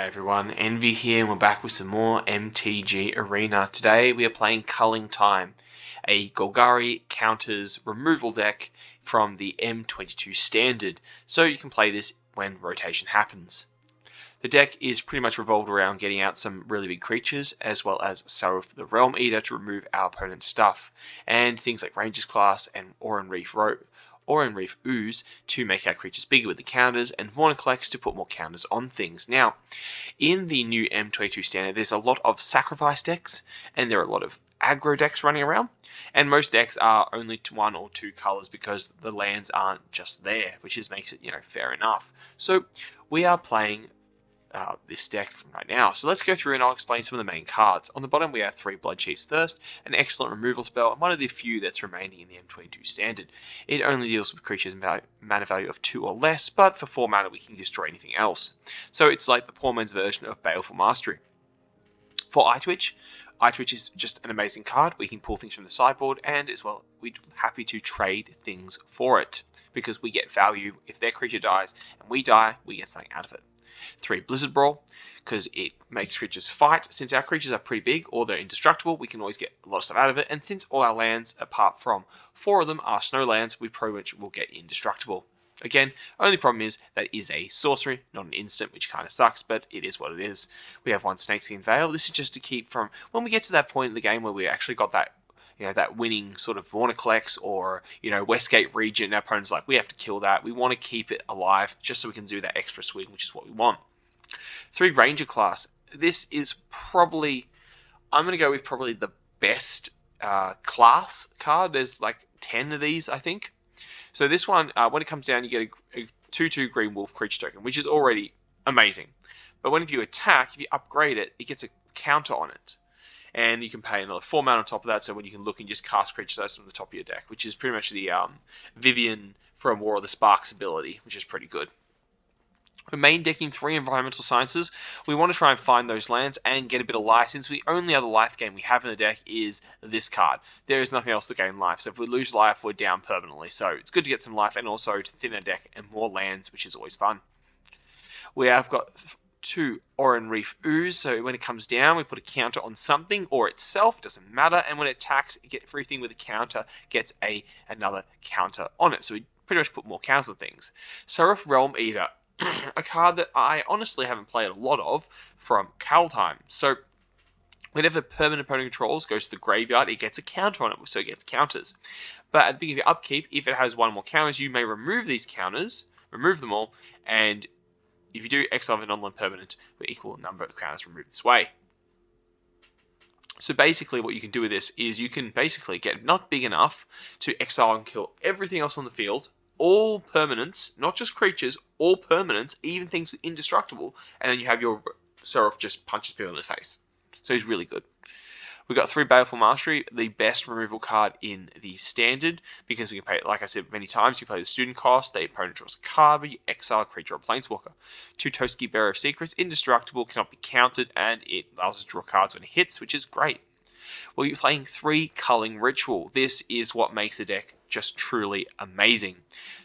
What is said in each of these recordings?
G'day everyone, Envy here and we're back with some more MTG Arena. Today we are playing Culling Time, a Golgari counters removal deck from the M22 standard, so you can play this when rotation happens. The deck is pretty much revolved around getting out some really big creatures, as well as Saruf the Realm Eater to remove our opponent's stuff, and things like Ranger's Class and Oran Reef Ooze to make our creatures bigger with the counters, and Vorniclex to put more counters on things. Now, in the new M22 standard, there's a lot of sacrifice decks, and there are a lot of aggro decks running around, and most decks are only one or two colors because the lands aren't just there, which makes it, fair enough. So we are playing this deck right now. So let's go through and I'll explain some of the main cards. On the bottom we have 3 Bloodchief's Thirst, an excellent removal spell, and one of the few that's remaining in the M22 standard. It only deals with creatures mana value of 2 or less, but for 4 mana we can destroy anything else. So it's like the poor man's version of Baleful Mastery. For Eyetwitch is just an amazing card. We can pull things from the sideboard, and as well we're happy to trade things for it, because we get value. If their creature dies and we die, we get something out of it. 3 Blizzard Brawl, because it makes creatures fight. Since our creatures are pretty big or they're indestructible, we can always get a lot of stuff out of it, and since all our lands, apart from 4 of them, are snow lands, we pretty much will get indestructible. Again, only problem is that is a sorcery, not an instant, which kind of sucks, but it is what it is. We have 1 Snakeskin Veil. This is just to keep from, when we get to that point in the game where we actually got that that winning sort of Vorniclex or, Westgate region, our opponent's like, we have to kill that. We want to keep it alive just so we can do that extra swing, which is what we want. 3 Ranger Class. This is probably, I'm going to go with probably the best class card. There's like 10 of these, I think. So this one, when it comes down, you get a 2/2 Green Wolf creature token, which is already amazing. But when if you attack, if you upgrade it, it gets a counter on it. And you can pay another 4 mana on top of that, so when you can look and just cast creatures from the top of your deck, which is pretty much the Vivian from War of the Sparks ability, which is pretty good. We're main decking 3 Environmental Sciences. We want to try and find those lands and get a bit of life, since the only other life gain we have in the deck is this card. There is nothing else to gain life, so if we lose life, we're down permanently. So it's good to get some life, and also to thin our deck and more lands, which is always fun. We have got 2 Oran Reef Ooze, so when it comes down, we put a counter on something or itself, doesn't matter, and when it attacks, everything with a counter gets another counter on it, so we pretty much put more counters on things. Saruf Realm Eater, a card that I honestly haven't played a lot of from Culling Time. So whenever permanent opponent controls goes to the graveyard, it gets a counter on it, so it gets counters. But at the beginning of your upkeep, if it has 1 more counters, you may remove these counters, remove them all, and if you do, exile a non-land permanent with equal number of counters removed this way. So basically what you can do with this is you can basically get not big enough to exile and kill everything else on the field, all permanents, not just creatures, all permanents, even things indestructible, and then you have your Seraph just punches people in the face. So he's really good. We've got 3 Baleful Mastery, the best removal card in the standard, because we can pay it, like I said many times, you play the student cost, the opponent draws a card, but you exile a creature or planeswalker. 2 Toski Bearer of Secrets, indestructible, cannot be countered, and it allows us to draw cards when it hits, which is great. Well, you're playing 3 Culling Ritual. This is what makes the deck just truly amazing.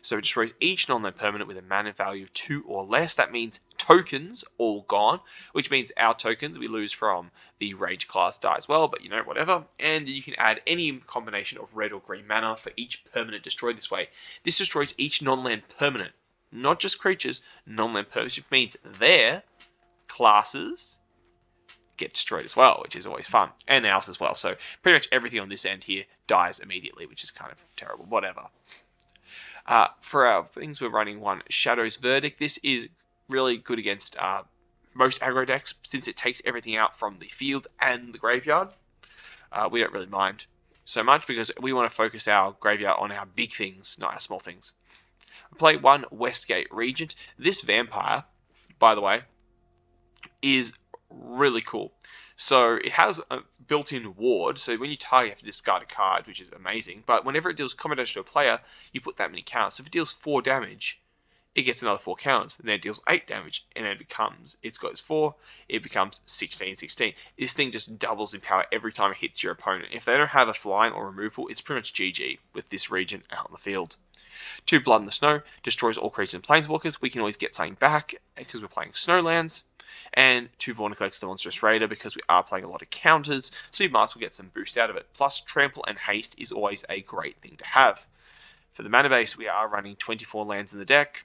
So it destroys each non-land permanent with a mana value of 2 or less. That means tokens all gone, which means our tokens we lose from the Rage class die as well, but whatever. And you can add any combination of red or green mana for each permanent destroyed this way. This destroys each non-land permanent, not just creatures, non-land permanents, which means their classes get destroyed as well, which is always fun, and ours as well. So pretty much everything on this end here dies immediately, which is kind of terrible. Whatever. For our things, we're running 1 Shadow's Verdict. This is really good against most aggro decks, since it takes everything out from the field and the graveyard. We don't really mind so much because we want to focus our graveyard on our big things, not our small things. We play 1 Westgate Regent. This vampire, by the way, is really cool. So it has a built-in ward, so when you target, you have to discard a card, which is amazing. But whenever it deals combat damage to a player, you put that many counters. So if it deals 4 damage, it gets another 4 counters. And then it deals 8 damage, and then it goes 4, it becomes 16. This thing just doubles in power every time it hits your opponent. If they don't have a flying or removal, it's pretty much GG with this region out on the field. 2 Blood in the Snow, destroys all creatures and planeswalkers. We can always get something back because we're playing Snowlands. And 2 Vorna collects the Monstrous Raider because we are playing a lot of counters, so you might as well get some boost out of it. Plus, Trample and Haste is always a great thing to have. For the mana base, we are running 24 lands in the deck,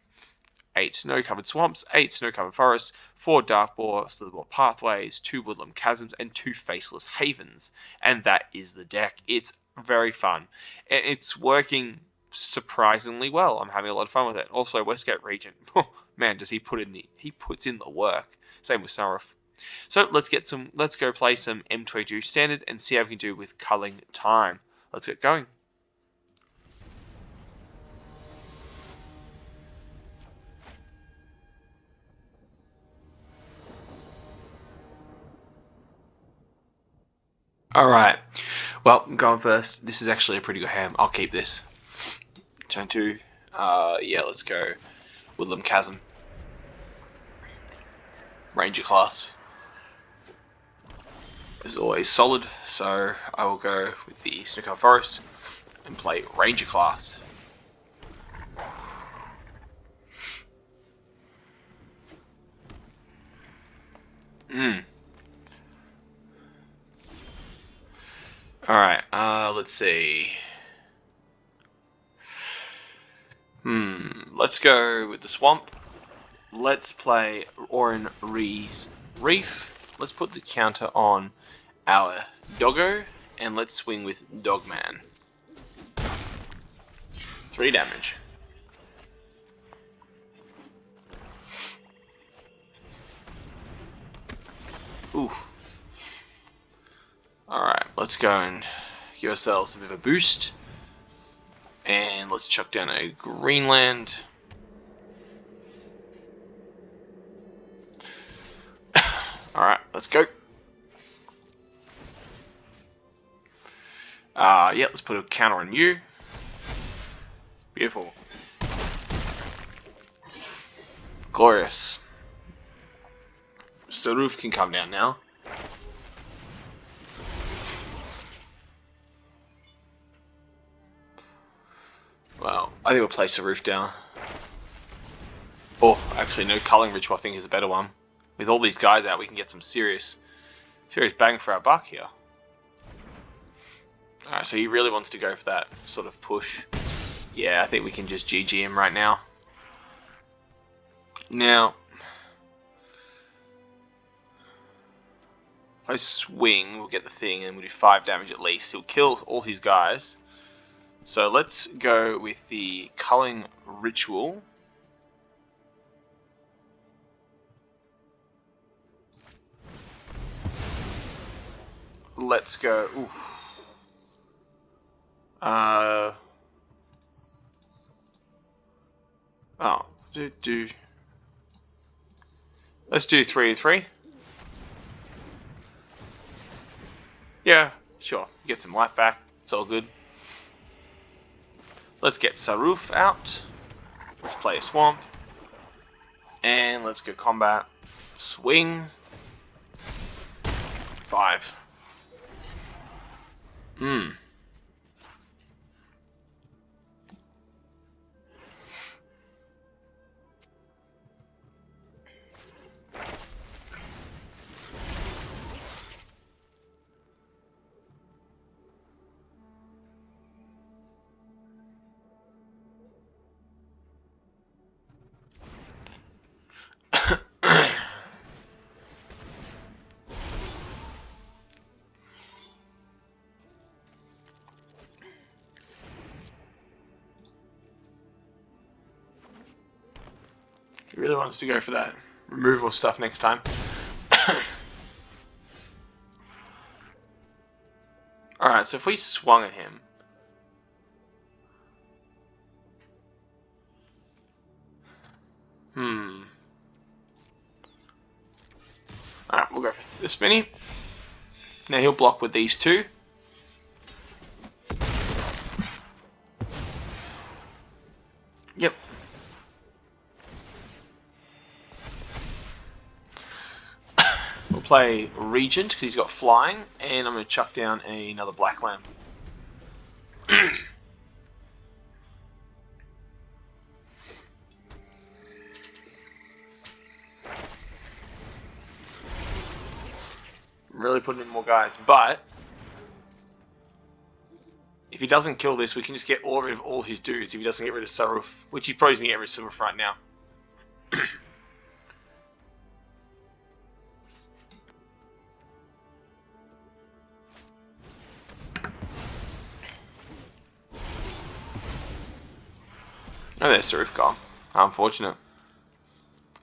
8 snow-covered swamps, 8 snow-covered forests, 4 darkboar, slitherboar pathways, 2 woodland chasms, and 2 faceless havens. And that is the deck. It's very fun. And it's working surprisingly well. I'm having a lot of fun with it. Also, Westgate Regent. Man, does he puts in the work. Same with Saruf. So let's go play some M22 standard and see how we can do with culling time. Let's get going. Alright, well, I'm going first. This is actually a pretty good hand. I'll keep this. Turn 2. Yeah, let's go Woodland Chasm. Ranger class is always solid, so I will go with the Snow-Covered Forest and play Ranger class. Alright, let's see. Let's go with the Swamp. Let's play Oran Reef. Let's put the counter on our Doggo, and let's swing with Dogman. 3 damage. Oof. Alright, let's go and give ourselves a bit of a boost. And let's chuck down a Greenland. Alright, let's go. Yeah, let's put a counter on you. Beautiful. Glorious. So the roof can come down now. Well, I think we'll place the roof down. Oh, actually no, Culling Ritual I think is a better one. With all these guys out, we can get some serious bang for our buck here. Alright, so he really wants to go for that sort of push. Yeah, I think we can just GG him right now. Now, if I swing, we'll get the thing and we'll do 5 damage at least. He'll kill all his guys. So let's go with the Culling Ritual. Let's go. Oof. Let's do 3-3. Yeah, sure. Get some life back. It's all good. Let's get Saruf out. Let's play a Swamp. And let's go combat. Swing. 5. He really wants to go for that removal stuff next time. Alright, so if we swung at him. Alright, we'll go for this mini. Now he'll block with these 2. Yep. We'll play Regent because he's got flying, and I'm going to chuck down another Black Lamb. really putting in more guys. But if he doesn't kill this, we can just get rid of all his dudes. If he doesn't get rid of Saruf, which he's probably going to get rid of Saruf right now. Oh, there's Saruf gone. How unfortunate.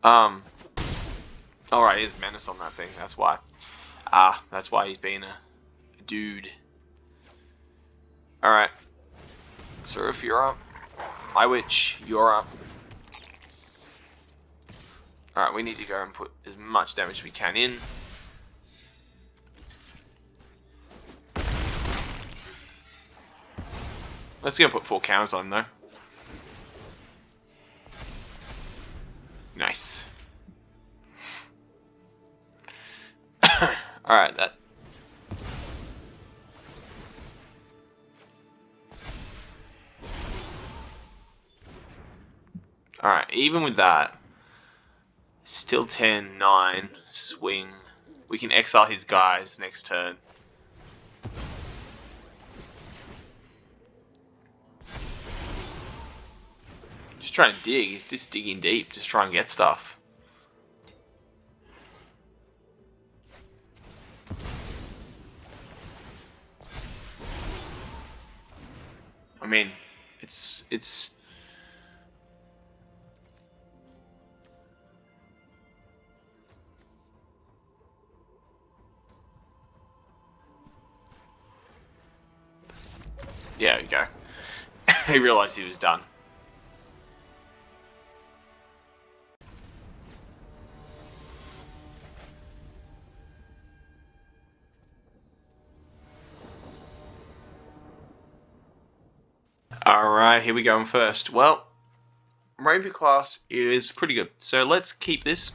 Alright, here's Menace on that thing. That's why. That's why he's been a dude. Alright. Saruf, you're up. My Witch, you're up. Alright, we need to go and put as much damage as we can in. Let's go put 4 counters on him though. Nice. Alright, that. Alright, even with that, still 10, 9, swing. We can exile his guys next turn. Just trying to dig, he's just digging deep, just trying to get stuff. I mean, it's yeah, there you go. He realized he was done. Alright, here we go first. Well, Ranger class is pretty good. So let's keep this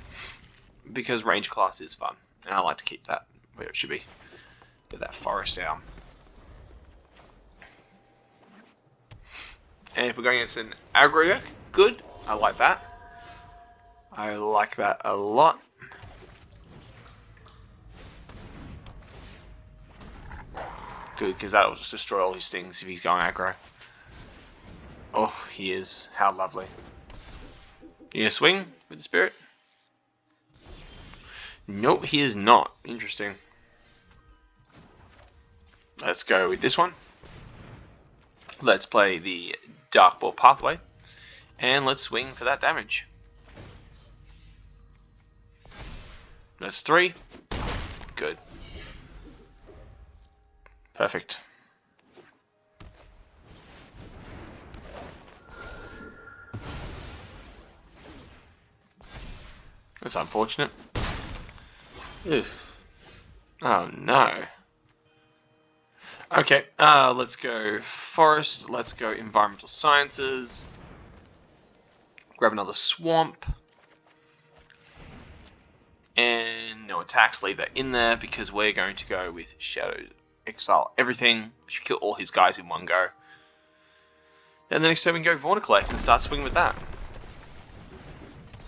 because Ranger class is fun. And I like to keep that where it should be. Get that forest down. And if we're going against an aggro deck, good. I like that. I like that a lot. Good, because that will just destroy all his things if he's going aggro. Oh, he is. How lovely. You gonna swing with the spirit? Nope, he is not. Interesting. Let's go with this one. Let's play the Dark Ball Pathway. And let's swing for that damage. That's 3. Good. Perfect. That's unfortunate. Ugh. Oh no. Okay, let's go forest, let's go environmental sciences. Grab another swamp. And no attacks, leave that in there because we're going to go with Shadow, exile everything. Should kill all his guys in one go. Then the next time we can go Vorniclex and start swinging with that.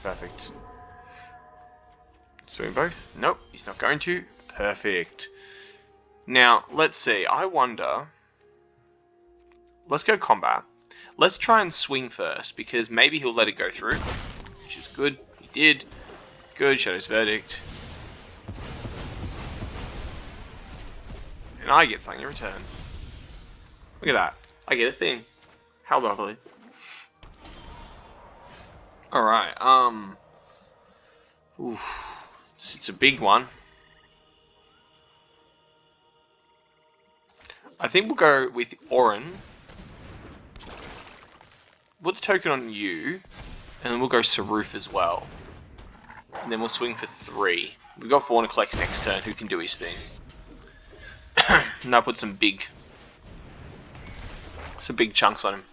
Perfect. Swing both? Nope, he's not going to. Perfect. Now, let's see. I wonder... Let's go combat. Let's try and swing first, because maybe he'll let it go through. Which is good. He did. Good. Shadow's Verdict. And I get something in return. Look at that. I get a thing. How lovely. Alright, oof. It's a big one. I think we'll go with Orin. Put the token on you, and then we'll go Saruf as well. And then we'll swing for 3. We've got Vorniclex next turn, who can do his thing. And I'll put some big chunks on him.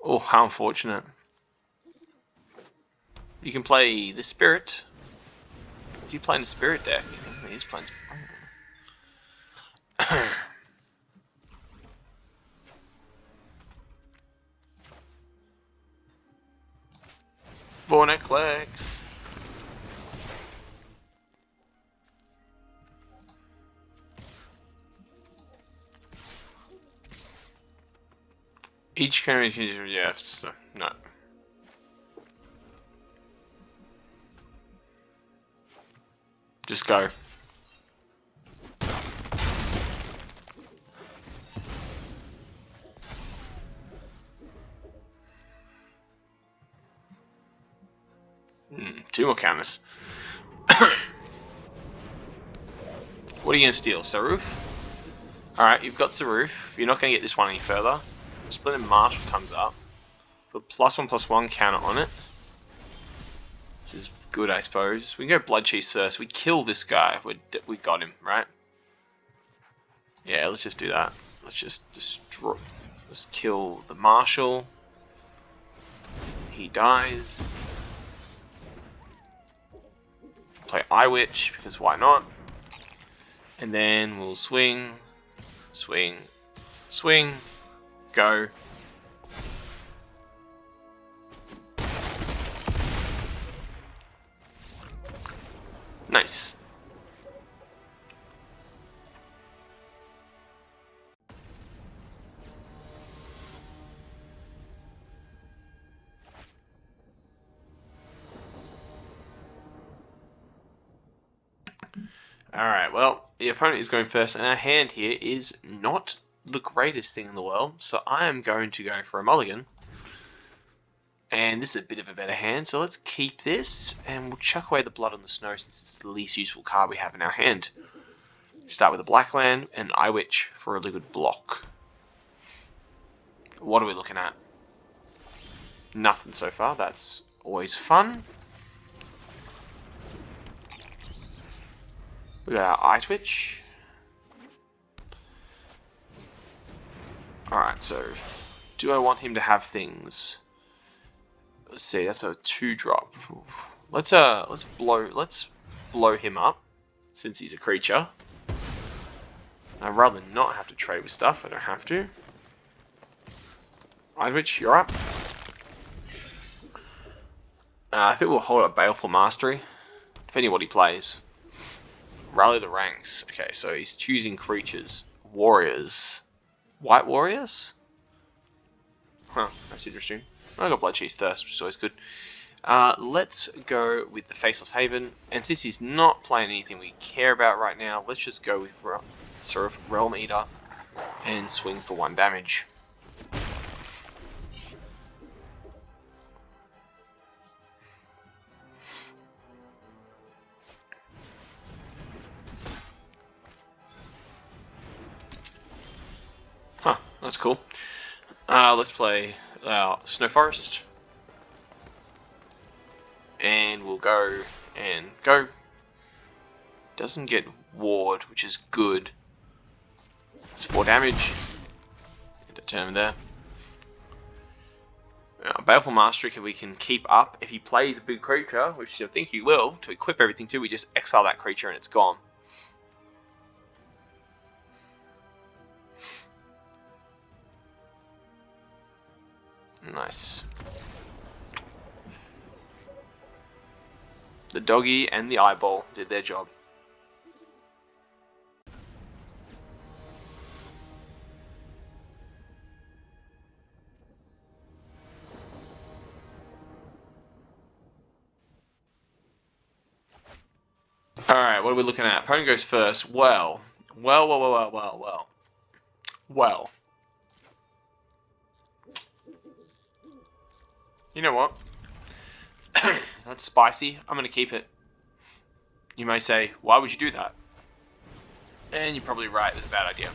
Oh, how unfortunate. You can play the Spirit. Is he playing the Spirit deck? He is playing. Vorniclex. Each kind of yeah, no. Just go. Two more counters. What are you going to steal? Saruf? Alright, you've got Saruf. You're not going to get this one any further. Splendid Marshal comes up. Put +1/+1 counter on it. Which is good, I suppose. We can go Blood Cheese first. We kill this guy. We got him, right? Yeah, let's just do that. Let's just destroy. Let's kill the Marshal. He dies. Play Witch because why not? And then we'll swing, swing, swing, go. Nice. Alright, well, the opponent is going first, and our hand here is not the greatest thing in the world, so I am going to go for a mulligan. And this is a bit of a better hand, so let's keep this, and we'll chuck away the Blood on the Snow since it's the least useful card we have in our hand. Start with a black land and Witch for a really good block. What are we looking at? Nothing so far, that's always fun. We got our Witch. Alright, so do I want him to have things? Let's see, that's a 2-drop. Let's blow him up since he's a creature. I'd rather not have to trade with stuff. I don't have to. Witch, you're up. I think we'll hold up Baleful Mastery, depending on what he plays. Rally the ranks. Okay, so he's choosing creatures. Warriors. White warriors? Huh, that's interesting. I got Blood Cheese Thirst, which is always good. Let's go with the Faceless Haven. And since he's not playing anything we care about right now, let's just go with sort of Realm Eater and swing for 1 damage. Huh, that's cool. Let's play Snow Forest. And we'll go and go. Doesn't get ward, which is good. It's 4 damage. Determine there. Baleful Mastery we can keep up. If he plays a big creature, which I think he will, to equip everything to, we just exile that creature and it's gone. Nice. The doggy and the eyeball did their job. Alright, what are we looking at? Opponent goes first. Well. You know what? That's spicy. I'm going to keep it. You may say, why would you do that? And you're probably right, it's a bad idea.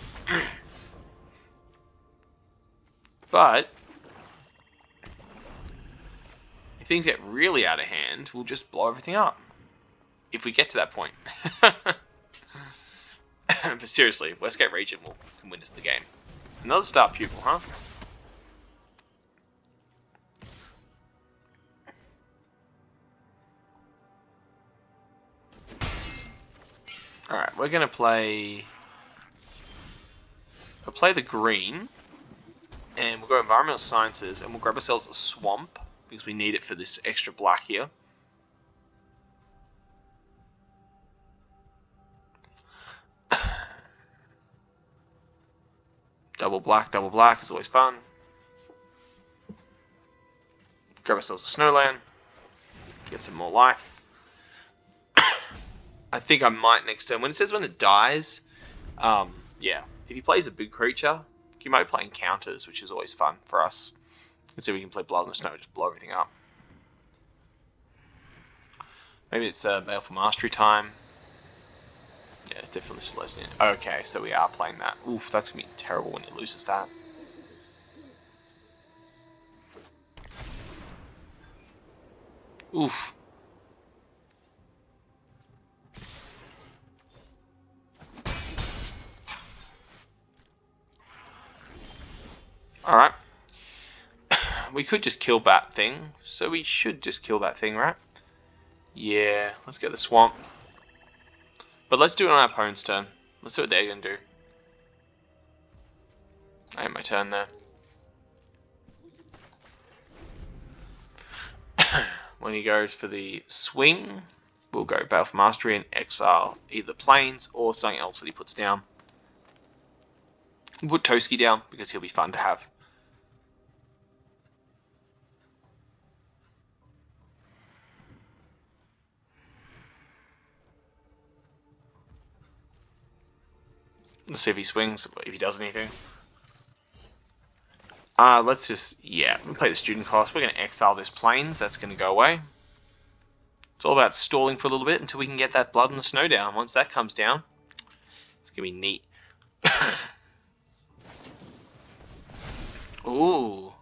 But if things get really out of hand, we'll just blow everything up. If we get to that point. But seriously, Westgate Region can win us the game. Another Star Pupil, huh? Alright, we're gonna play... We'll play the green. And we'll go Environmental Sciences, and we'll grab ourselves a Swamp, because we need it for this extra black here. Double black is always fun. Grab ourselves a snowland. Get some more life. I think I might next turn. When it says when it dies, yeah. If he plays a big creature, he might be playing counters, which is always fun for us. Let's see if we can play Blood in the Snow, just blow everything up. Maybe it's Baleful Mastery time. Yeah, definitely Celestian. Okay, so we are playing that. Oof, that's going to be terrible when he loses that. Oof. Alright. We could just kill that thing, so we should just kill that thing, right? Yeah, let's get the swamp. But let's do it on our opponent's turn. Let's see what they're going to do. I had my turn there. When he goes for the swing, we'll go Baleful Mastery and exile either planes or something else that he puts down. We'll put Toski down because he'll be fun to have. Let's see if he swings, if he does anything. Let's just, yeah, we play the student cost. We're going to exile this planes. That's going to go away. It's all about stalling for a little bit until we can get that Blood in the Snow down. Once that comes down, it's going to be neat. Ooh.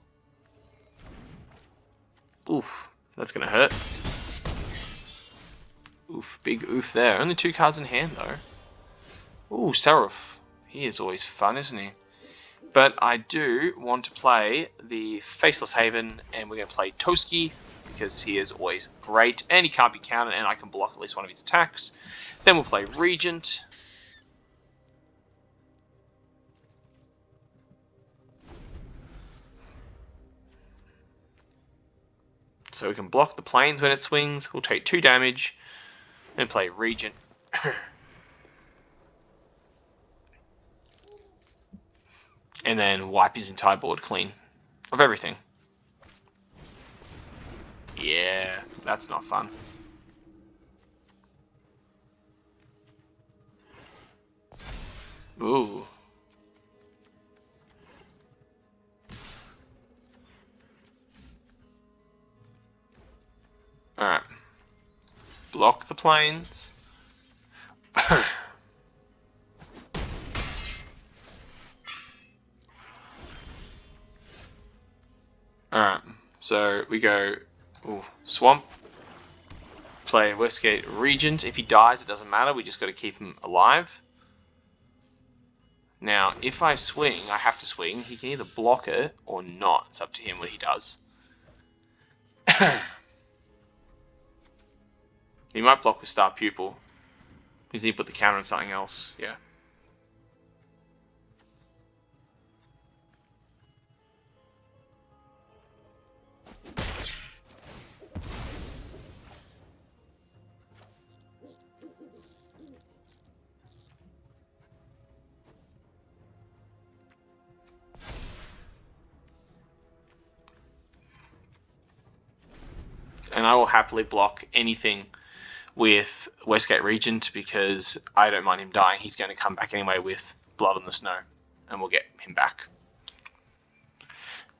Oof. That's going to hurt. Oof. Big oof there. Only 2 cards in hand, though. Ooh, Seraph. He is always fun, isn't he? But I do want to play the Faceless Haven, and we're going to play Toski, because he is always great, and he can't be countered, and I can block at least one of his attacks. Then we'll play Regent. So we can block the planes when it swings. We'll take 2 damage, and play Regent. And then wipe his entire board clean of everything. Yeah, that's not fun. Ooh. Alright. Block the planes. Alright, so we go Swamp, play Westgate Regent. If he dies, it doesn't matter, we just got to keep him alive. Now, if I swing, I have to swing. He can either block it or not. It's up to him what he does. He might block with Star Pupil, because he put the counter on something else, yeah. And I will happily block anything with Westgate Regent because I don't mind him dying. He's going to come back anyway with Blood on the Snow, and we'll get him back.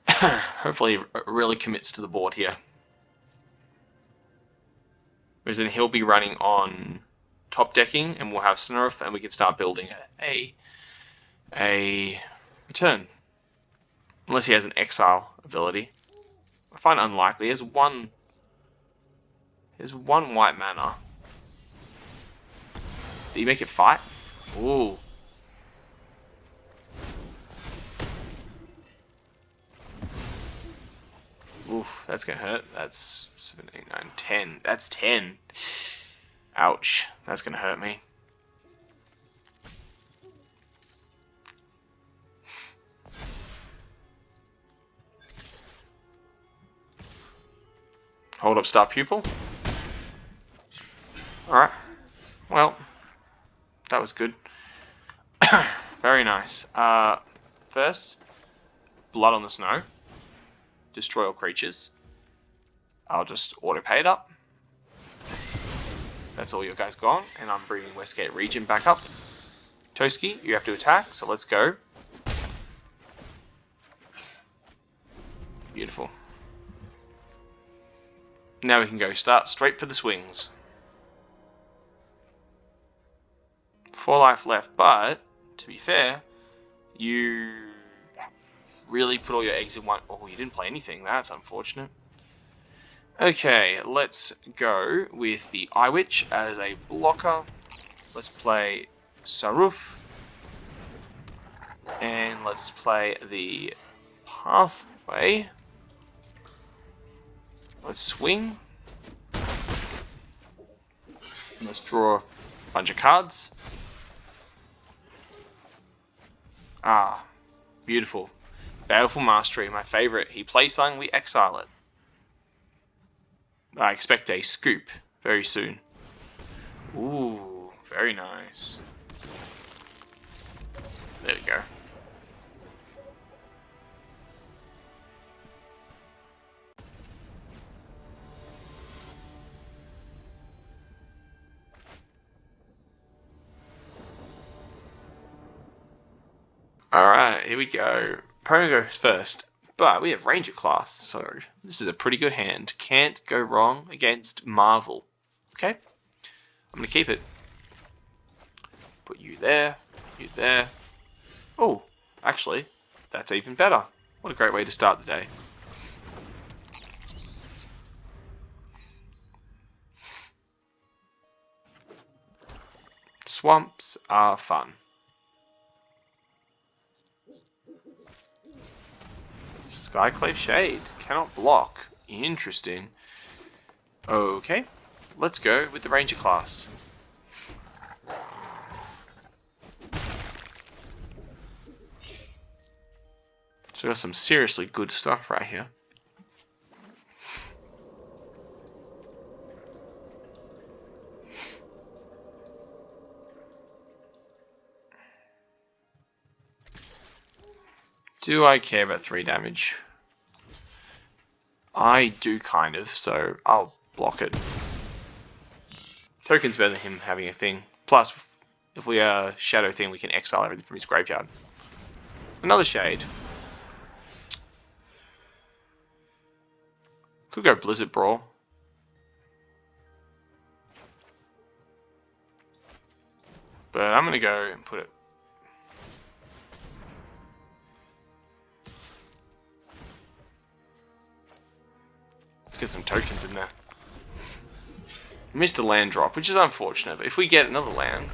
Hopefully he really commits to the board here. Whereas then he'll be running on top decking, and we'll have Snurf, and we can start building a return. Unless he has an exile ability. I find it unlikely. He has one white mana. Did you make it fight? Ooh. Oof, that's gonna hurt. That's 7, 8, 9, 10. That's 10. Ouch. That's gonna hurt me. Hold up Star Pupil. Alright. Well, that was good. Very nice. First, Blood on the Snow. Destroy all creatures. I'll just auto pay it up. That's all your guys gone, and I'm bringing Westgate Region back up. Toski, you have to attack, so let's go. Beautiful. Now we can go start straight for the swings. 4 life left, but to be fair, you really put all your eggs in one. Oh, you didn't play anything. That's unfortunate. Okay, let's go with the Eye Witch as a blocker. Let's play Saruf. And let's play the Pathway. Let's swing. Let's draw a bunch of cards. Ah, beautiful. Baleful Mastery, my favorite. He plays something, we exile it. I expect a scoop very soon. Ooh, very nice. There we go. Alright, here we go. Opponent goes first, but we have Ranger class, so this is a pretty good hand. Can't go wrong against Marvel. Okay, I'm going to keep it. Put you there, you there. Oh, actually, that's even better. What a great way to start the day. Swamps are fun. Skyclave Shade cannot block. Interesting. Okay, let's go with the Ranger class. So we got some seriously good stuff right here. Do I care about 3 damage? I do kind of, so I'll block it. Token's better than him having a thing. Plus, if we Shadow Thing, we can exile everything from his graveyard. Another Shade. Could go Blizzard Brawl. But I'm going to go and put it. Let's get some tokens in there. Missed a land drop, which is unfortunate, but if we get another land...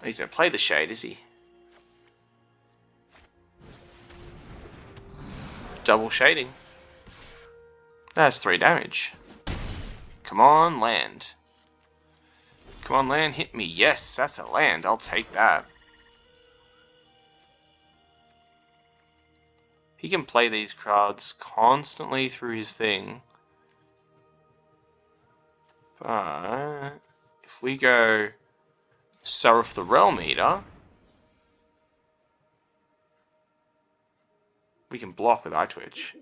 He's going to play the Shade, is he? Double shading. That's 3 damage. Come on, land. Come on, land, hit me. Yes, that's a land. I'll take that. He can play these cards constantly through his thing. But if we go Saruf the Realm Eater, we can block with Eye Twitch.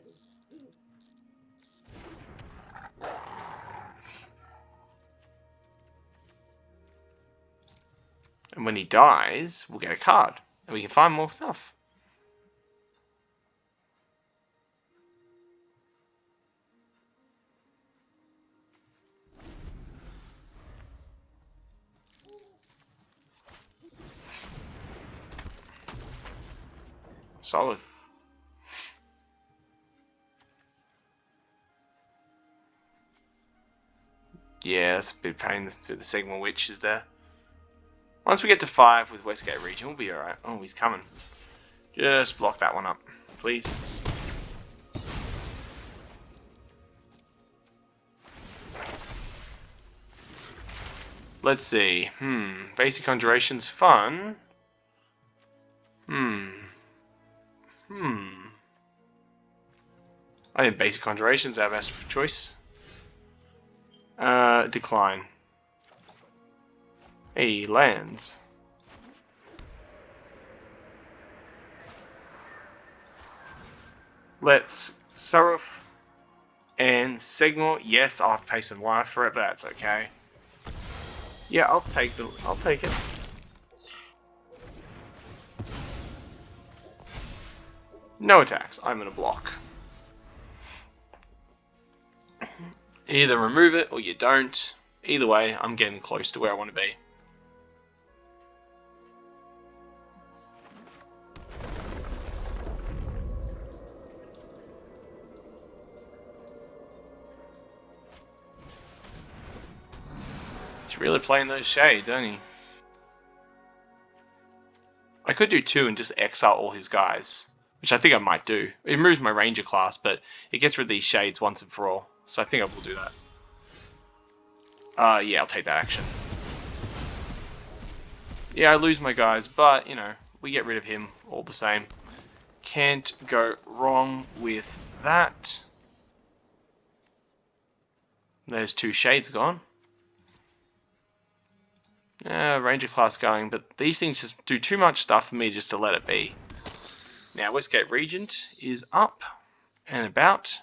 And when he dies, we'll get a card. And we can find more stuff. Solid. Yeah, that's a bit of pain through the Sigma Witch is there. Once we get to 5 with Westgate Region, we'll be alright. Oh, he's coming. Just block that one up, please. Let's see. Basic Conjuration's fun. I think Basic Conjuration's our best choice. Decline. He lands. Let's Saruf And Sigma, yes, I'll have to pay some life for it, but that's okay. Yeah, I'll take it. No attacks. I'm gonna block. Either remove it or you don't. Either way, I'm getting close to where I want to be. He's really playing those shades, isn't he? I could do 2 and just exile all his guys, which I think I might do. It removes my ranger class, but it gets rid of these shades once and for all. So I think I will do that. Yeah, I'll take that action. Yeah, I lose my guys, but, you know, we get rid of him all the same. Can't go wrong with that. There's 2 shades gone. Ranger class going, but these things just do too much stuff for me just to let it be. Now, Westgate Regent is up and about.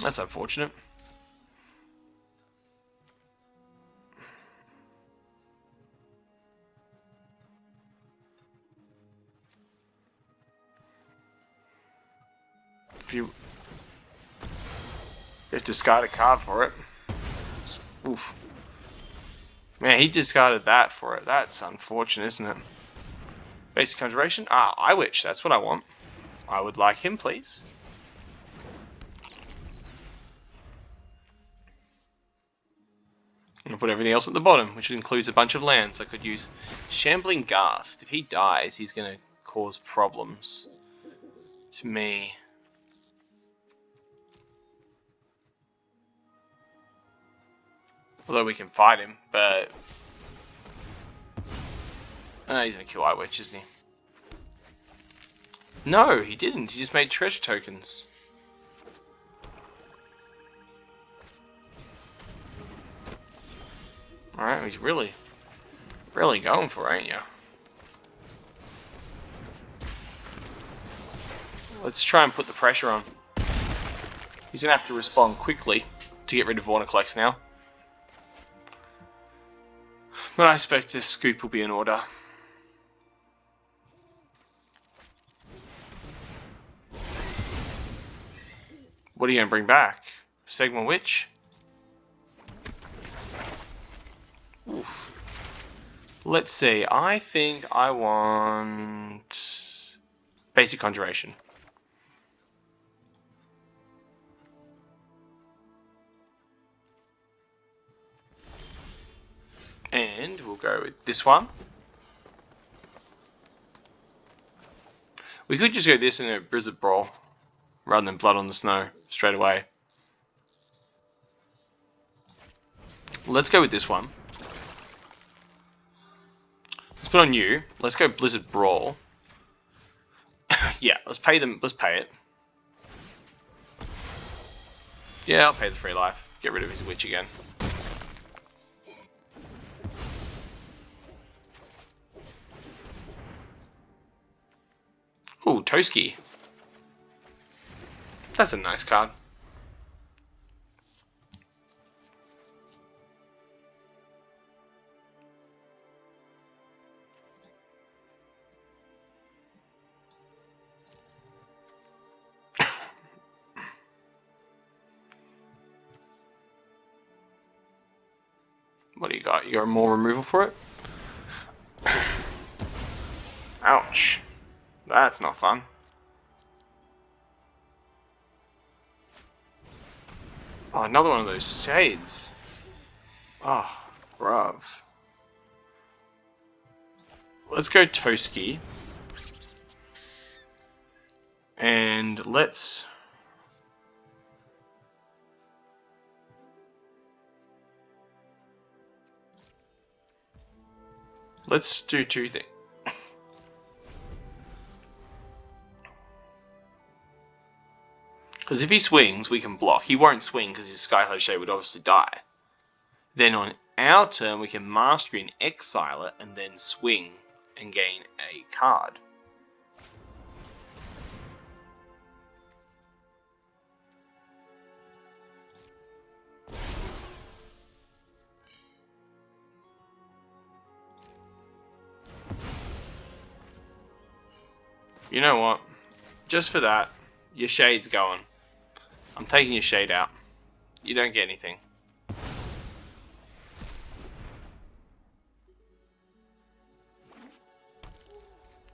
That's unfortunate. If you discard a card for it. Oof. Man, he discarded that for it. That's unfortunate, isn't it? Basic Conjuration? Ah, Iwitch, that's what I want. I would like him, please. I'll put everything else at the bottom, which includes a bunch of lands. I could use Shambling Ghast. If he dies, he's going to cause problems to me. Although we can fight him, but... he's going to kill Iwitch, isn't he? No, he didn't. He just made treasure tokens. Alright, he's really going for it, ain't ya? Let's try and put the pressure on. He's going to have to respond quickly to get rid of Vornaclex now. But I expect this scoop will be in order. What are you going to bring back? Sigma Witch? Oof. Let's see. I think I want Basic Conjuration. And we'll go with this one. We could just go this in a Blizzard Brawl rather than Blood on the Snow straight away. Let's go with this one. Let's put on you. Let's go Blizzard Brawl. Yeah, let's pay them. Let's pay it. Yeah, I'll pay the free life. Get rid of his witch again. Ooh, Toski. That's a nice card. What do you got? You got more removal for it? Ouch. That's not fun. Oh, another one of those shades. Oh, bruv. Let's go Toski. And let's... Let's do 2 things. Because if he swings, we can block. He won't swing because his Skyhigh Shade would obviously die. Then on our turn, we can Mastery and exile it and then swing and gain a card. You know what? Just for that, your shade's going. I'm taking your shade out. You don't get anything.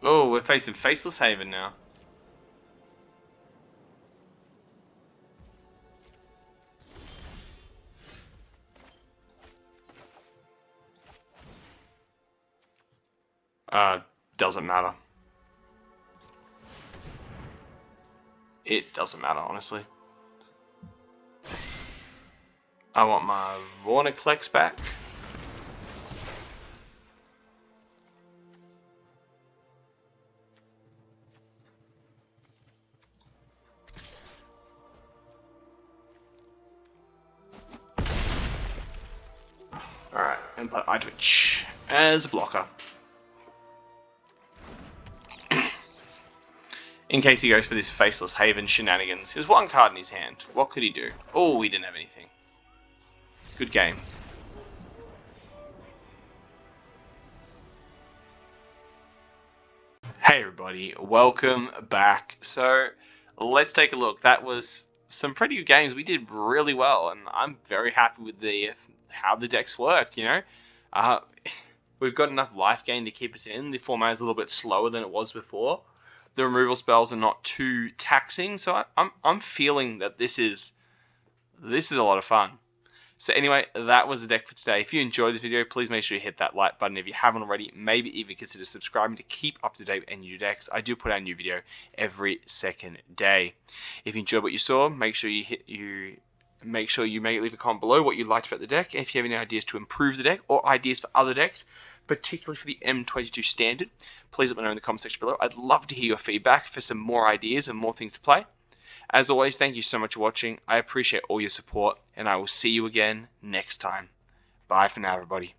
Oh, we're facing Faceless Haven now. Doesn't matter. It doesn't matter, honestly. I want my Vorniclex back. Alright, and play Twitch as a blocker. In case he goes for this Faceless Haven shenanigans. He has one card in his hand. What could he do? Oh, he didn't have anything. Good game. Hey everybody, welcome back. So, let's take a look. That was some pretty good games. We did really well, and I'm very happy with how the decks worked, you know? We've got enough life gain to keep us in. The format is a little bit slower than it was before. The removal spells are not too taxing, so I'm feeling that this is a lot of fun. So anyway, that was the deck for today. If you enjoyed this video, please make sure you hit that like button. If you haven't already, maybe even consider subscribing to keep up to date with any new decks. I do put out a new video every second day. If you enjoyed what you saw, make sure you leave a comment below what you liked about the deck. If you have any ideas to improve the deck or ideas for other decks, particularly for the M22 standard, please let me know in the comment section below. I'd love to hear your feedback for some more ideas and more things to play. As always, thank you so much for watching. I appreciate all your support, and I will see you again next time. Bye for now, everybody.